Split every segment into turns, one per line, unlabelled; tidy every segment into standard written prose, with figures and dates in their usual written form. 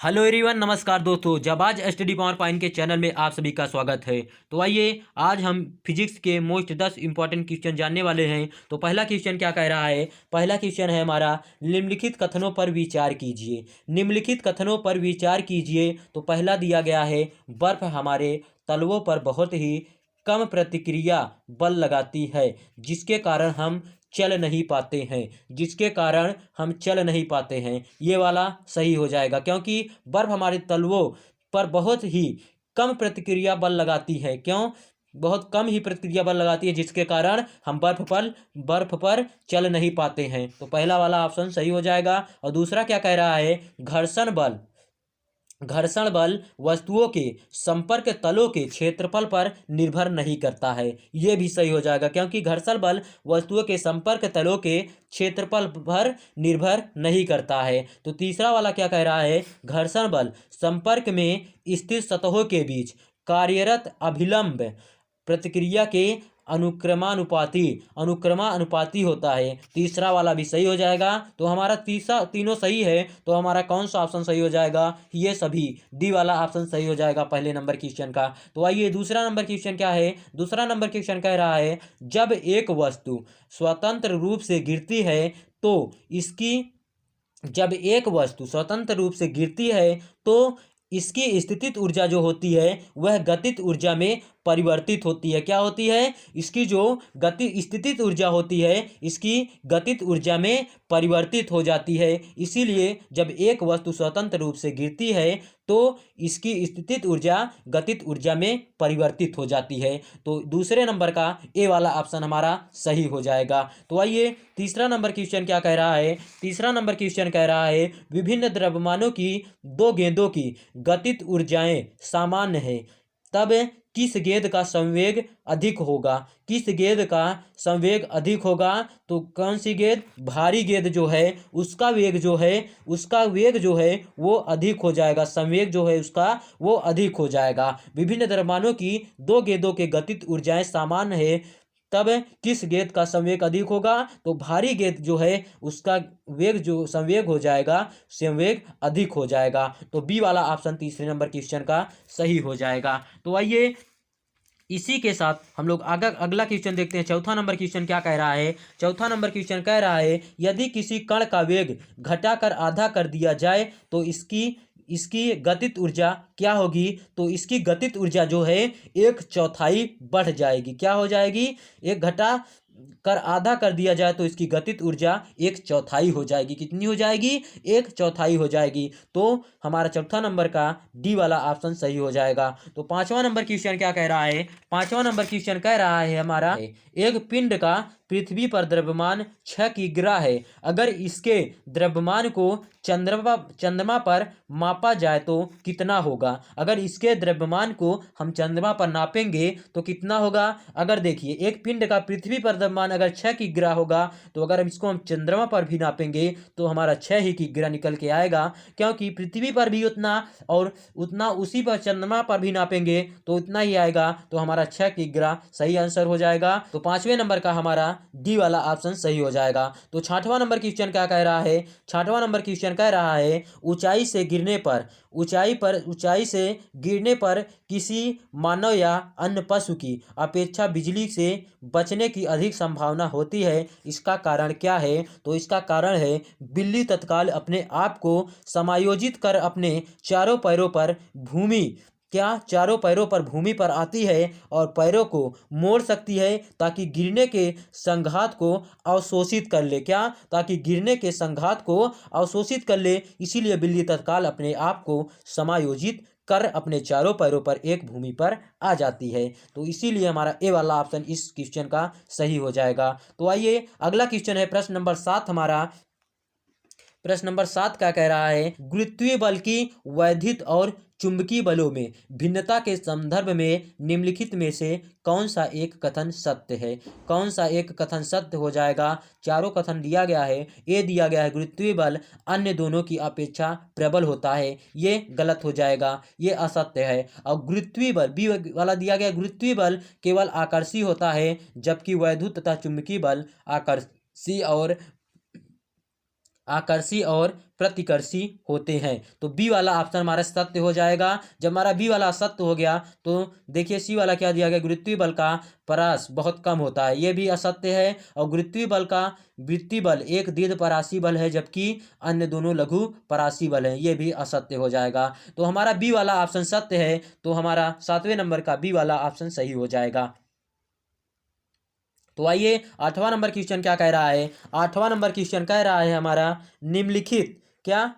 Hello everyone, नमस्कार दोस्तों। जाबाज study power point के चैनल में आप सभी का स्वागत है। तो आइए आज हम फिजिक्स के मोस्ट 10 इंपॉर्टेंट क्वेश्चन जानने वाले हैं। तो पहला क्वेश्चन क्या कह रहा है? पहला क्वेश्चन है हमारा, निम्नलिखित कथनों पर विचार कीजिए। निम्नलिखित कथनों पर विचार कीजिए। तो पहला दिया गया है, बर्फ हमारे तलवों पर बहुत ही कम प्रतिक्रिया बल लगाती है, जिसके कारण हम चल नहीं पाते हैं। जिसके कारण हम चल नहीं पाते हैं, ये वाला सही हो जाएगा, क्योंकि बर्फ हमारे तलवों पर बहुत ही कम प्रतिक्रिया बल लगाती है। क्यों? बहुत कम ही प्रतिक्रिया बल लगाती है, जिसके कारण हम बर्फ पर चल नहीं पाते हैं। तो पहला वाला ऑप्शन सही हो जाएगा। और दूसरा क्या कह रहा है? घर्षण बल वस्तुओं के संपर्क तलों के क्षेत्रफल पर निर्भर नहीं करता है। ये भी सही हो जाएगा, क्योंकि घर्षण बल वस्तुओं के संपर्क तलों के क्षेत्रफल पर निर्भर नहीं करता है। तो तीसरा वाला क्या कह रहा है? घर्षण बल संपर्क में स्थित सतहों के बीच कार्यरत अभिलंब प्रतिक्रिया के अनुक्रमानुपाती होता है। तीसरा वाला भी सही हो जाएगा। तो हमारा तीनों सही है। तो हमारा कौन सा ऑप्शन सही हो जाएगा? ये सभी, डी वाला ऑप्शन सही हो जाएगा पहले नंबर क्वेश्चन का। तो आइए दूसरा नंबर क्वेश्चन क्या है? दूसरा नंबर क्वेश्चन कह रहा है, जब एक वस्तु स्वतंत्र रूप से गिरती है तो इसकी जब एक वस्तु स्वतंत्र रूप से गिरती है तो इसकी स्थितिज ऊर्जा जो होती है वह गतिज ऊर्जा में परिवर्तित होती है। क्या होती है? इसकी जो स्थितिज ऊर्जा होती है, इसकी गतिज ऊर्जा में परिवर्तित हो जाती है। इसीलिए जब एक वस्तु स्वतंत्र रूप से गिरती है तो इसकी स्थितिज ऊर्जा गतिज ऊर्जा में परिवर्तित हो जाती है। तो दूसरे नंबर का ए वाला ऑप्शन हमारा सही हो जाएगा। तो आइए तीसरा नंबर क्वेश्चन क्या कह रहा है? तीसरा नंबर क्वेश्चन कह रहा है, विभिन्न द्रव्यमानों की दो गेंदों की गतिज ऊर्जाएं सामान्य है, तब किस गेंद का संवेग अधिक होगा? किस गेंद का संवेग अधिक होगा? तो कौन सी गेंद? भारी गेंद जो है उसका वेग जो है वो अधिक हो जाएगा। संवेग जो है उसका वो अधिक हो जाएगा। विभिन्न द्रव्यमानों की दो गेंदों के गतिज ऊर्जाएं समान है, तब किस गेंद का संवेग अधिक होगा? तो भारी गेंद जो है उसका संवेग हो जाएगा, संवेग अधिक हो जाएगा। तो बी वाला ऑप्शन तीसरे नंबर क्वेश्चन का सही हो जाएगा। तो आइए इसी के साथ हम लोग अगला क्वेश्चन देखते हैं। चौथा नंबर क्वेश्चन क्या कह रहा है? चौथा नंबर क्वेश्चन कह रहा है, यदि किसी कण का वेग घटाकर आधा कर दिया जाए तो इसकी इसकी गतिज ऊर्जा क्या होगी? तो इसकी गतिज ऊर्जा जो है 1/4 बढ़ जाएगी। क्या हो जाएगी? एक घटा कर आधा कर दिया जाए तो इसकी गतिज ऊर्जा 1/4 हो जाएगी। कितनी हो जाएगी? 1/4 हो जाएगी। तो हमारा चौथा नंबर का डी वाला ऑप्शन सही हो जाएगा। तो पांचवा नंबर क्वेश्चन क्या कह रहा है? पांचवा नंबर क्वेश्चन कह रहा है हमारा, एक पिंड का पृथ्वी पर द्रव्यमान 6 किग्रा है। अगर इसके द्रव्यमान को चंद्रमा पर मापा जाए तो कितना होगा? अगर इसके द्रव्यमान को हम चंद्रमा पर नापेंगे तो कितना होगा? अगर देखिए, एक पिंड का पृथ्वी पर द्रव्यमान अगर 6 किग्रा होगा, तो अगर इसको हम चंद्रमा पर भी नापेंगे तो हमारा 6 ही किग्रा निकल के आएगा, क्योंकि पृथ्वी पर भी उतना और उतना उसी पर चंद्रमा पर भी नापेंगे तो उतना ही आएगा। तो हमारा 6 किग्रा सही आंसर हो जाएगा। तो पांचवें नंबर का हमारा डी वाला ऑप्शन सही हो जाएगा। तो छठवां नंबर क्वेश्चन क्या कह रहा है? छठवां नंबर क्वेश्चन कह रहा है, ऊंचाई से गिरने पर किसी मानव या अन्य पशु की अपेक्षा बिजली से बचने की अधिक संभावना होती है। इसका कारण क्या है? तो इसका कारण है, बिल्ली तत्काल अपने आप को समायोजित कर अपने चारों पैरों पर भूमि पर आती है और पैरों को मोड़ सकती है ताकि गिरने के संघात को अवशोषित कर ले। क्या? ताकि गिरने के संघात को अवशोषित कर ले। इसीलिए बिल्ली तत्काल अपने आप को समायोजित कर अपने चारों पैरों पर एक भूमि पर आ जाती है। तो इसीलिए हमारा ए वाला ऑप्शन इस क्वेश्चन का सही हो जाएगा। तो आइए अगला क्वेश्चन है प्रश्न नंबर 7 हमारा। प्रश्न नंबर 7 क्या कह रहा है? गुरुत्वीय बल की वैद्युत और चुंबकीय बलों में भिन्नता के संदर्भ में निम्नलिखित में से कौन सा एक कथन सत्य है? कौन सा एक कथन सत्य हो जाएगा? चारों कथन दिया गया है। ए दिया गया है, गुरुत्वीय बल अन्य दोनों की अपेक्षा प्रबल होता है, ये गलत हो जाएगा, ये असत्य है। और गुरुत्वीय बल बी वाला दिया गया, गुरुत्वीय बल केवल आकर्षी होता है, जबकि वैद्युत तथा चुंबकीय बल आकर्षी और आकर्षी और प्रतिकर्षी होते हैं। तो बी वाला ऑप्शन हमारा सत्य हो जाएगा। जब हमारा बी वाला सत्य हो गया तो देखिए सी वाला क्या दिया गया, गुरुत्वीय बल का परास बहुत कम होता है, ये भी असत्य है। और गुरुत्वीय बल का वृत्तीय बल एक दीर्घ परासी बल है, जबकि अन्य दोनों लघु परासी बल है, ये भी असत्य हो जाएगा। तो हमारा बी वाला ऑप्शन सत्य है, तो हमारा 7वें नंबर का बी वाला ऑप्शन सही हो जाएगा। तो आइए 8वां नंबर क्वेश्चन क्या कह रहा है। 8वां नंबर क्वेश्चन कह रहा है हमारा निम्नलिखित क्या,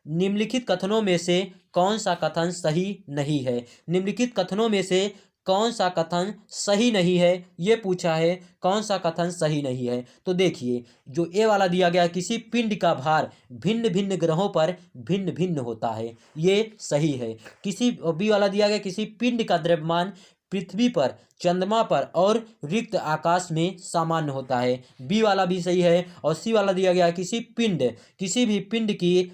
निम्नलिखित कथनों में से कौन सा कथन सही नहीं है। निम्नलिखित कथनों में से कौन सा कथन सही नहीं है, ये पूछा है, कौन सा कथन सही नहीं है। तो देखिए जो ए वाला दिया गया, किसी पिंड का भार भिन्न भिन्न ग्रहों पर भिन्न भिन्न होता है, ये सही है। किसी बी वाला दिया गया, किसी पिंड का द्रव्यमान पृथ्वी पर, चंद्रमा पर और रिक्त आकाश में सामान्य होता है, बी वाला भी सही है। और सी वाला दिया गया, किसी भी पिंड की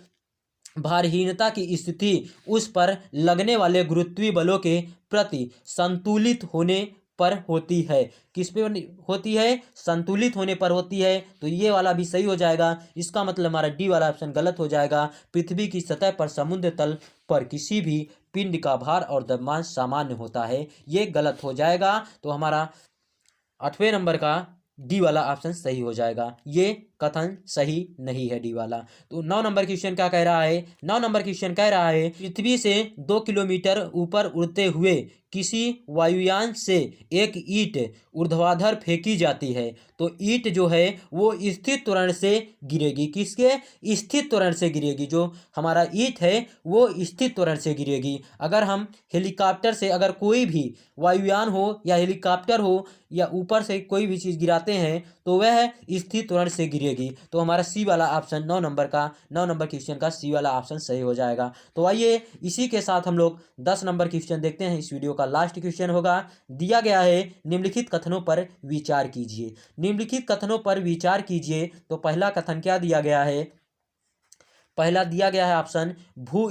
भारहीनता की स्थिति उस पर लगने वाले गुरुत्वीय बलों के प्रति संतुलित होने पर होती है। किस पे होती है, संतुलित होने पर होती है, तो ये वाला भी सही हो जाएगा। इसका मतलब हमारा डी वाला ऑप्शन गलत हो जाएगा। पृथ्वी की सतह पर समुद्र तल पर किसी भी पिंड का भार और द्रव्यमान सामान्य होता है, ये गलत हो जाएगा। तो हमारा 8वें नंबर का डी वाला ऑप्शन सही हो जाएगा, ये कथन सही नहीं है डी वाला। तो 9 नंबर क्वेश्चन क्या कह रहा है। 9 नंबर क्वेश्चन कह रहा है पृथ्वी से 2 किलोमीटर ऊपर उड़ते हुए किसी वायुयान से एक ईंट ऊर्ध्वाधर फेंकी जाती है, तो ईंट जो है वो स्थिर त्वरण से गिरेगी। किसके, स्थिर त्वरण से गिरेगी। जो हमारा ईंट है वो स्थिर त्वरण से गिरेगी। अगर हम हेलीकॉप्टर से, अगर कोई भी वायुयान हो या हेलीकॉप्टर हो या ऊपर से कोई भी चीज़ गिराते हैं तो वह स्थिर त्वरण से गिरेगी। तो हमारा सी वाला ऑप्शन 9 नंबर क्वेश्चन का सी वाला ऑप्शन सही हो जाएगा। तो आइए इसी के साथ हम लोग 10 नंबर क्वेश्चन देखते हैं। इस वीडियो का लास्ट क्वेश्चन होगा, दिया गया है निम्नलिखित कथनों पर विचार कीजिए। निम्नलिखित कथनों पर विचार कीजिए। तो पहला कथन क्या दिया गया है, पहला दिया गया है ऑप्शन भू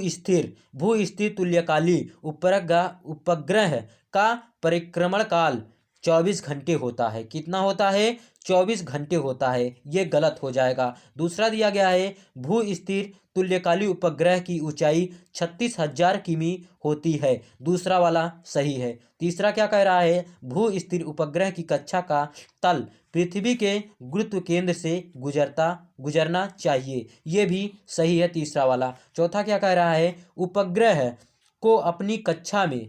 स्थिर तुल्यकाली उपग्रह का परिक्रमण काल 24 घंटे होता है। कितना होता है, 24 घंटे होता है, ये गलत हो जाएगा। दूसरा दिया गया है भू स्थिर तुल्यकाली उपग्रह की ऊंचाई 36,000 किमी होती है, दूसरा वाला सही है। तीसरा क्या कह रहा है, भू स्थिर उपग्रह की कक्षा का तल पृथ्वी के गुरुत्व केंद्र से गुजरना चाहिए, ये भी सही है, तीसरा वाला। चौथा क्या कह रहा है, उपग्रह को अपनी कक्षा में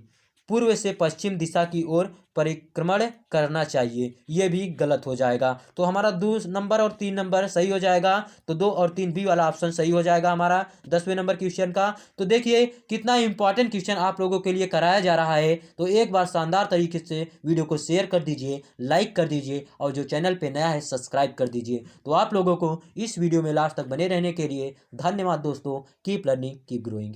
पूर्व से पश्चिम दिशा की ओर परिक्रमण करना चाहिए, ये भी गलत हो जाएगा। तो हमारा 2 नंबर और 3 नंबर सही हो जाएगा। तो 2 और 3 बी वाला ऑप्शन सही हो जाएगा हमारा 10वें नंबर क्वेश्चन का। तो देखिए कितना इंपॉर्टेंट क्वेश्चन आप लोगों के लिए कराया जा रहा है। तो एक बार शानदार तरीके से वीडियो को शेयर कर दीजिए, लाइक कर दीजिए और जो चैनल पर नया है सब्सक्राइब कर दीजिए। तो आप लोगों को इस वीडियो में लास्ट तक बने रहने के लिए धन्यवाद दोस्तों। Keep learning, keep growing.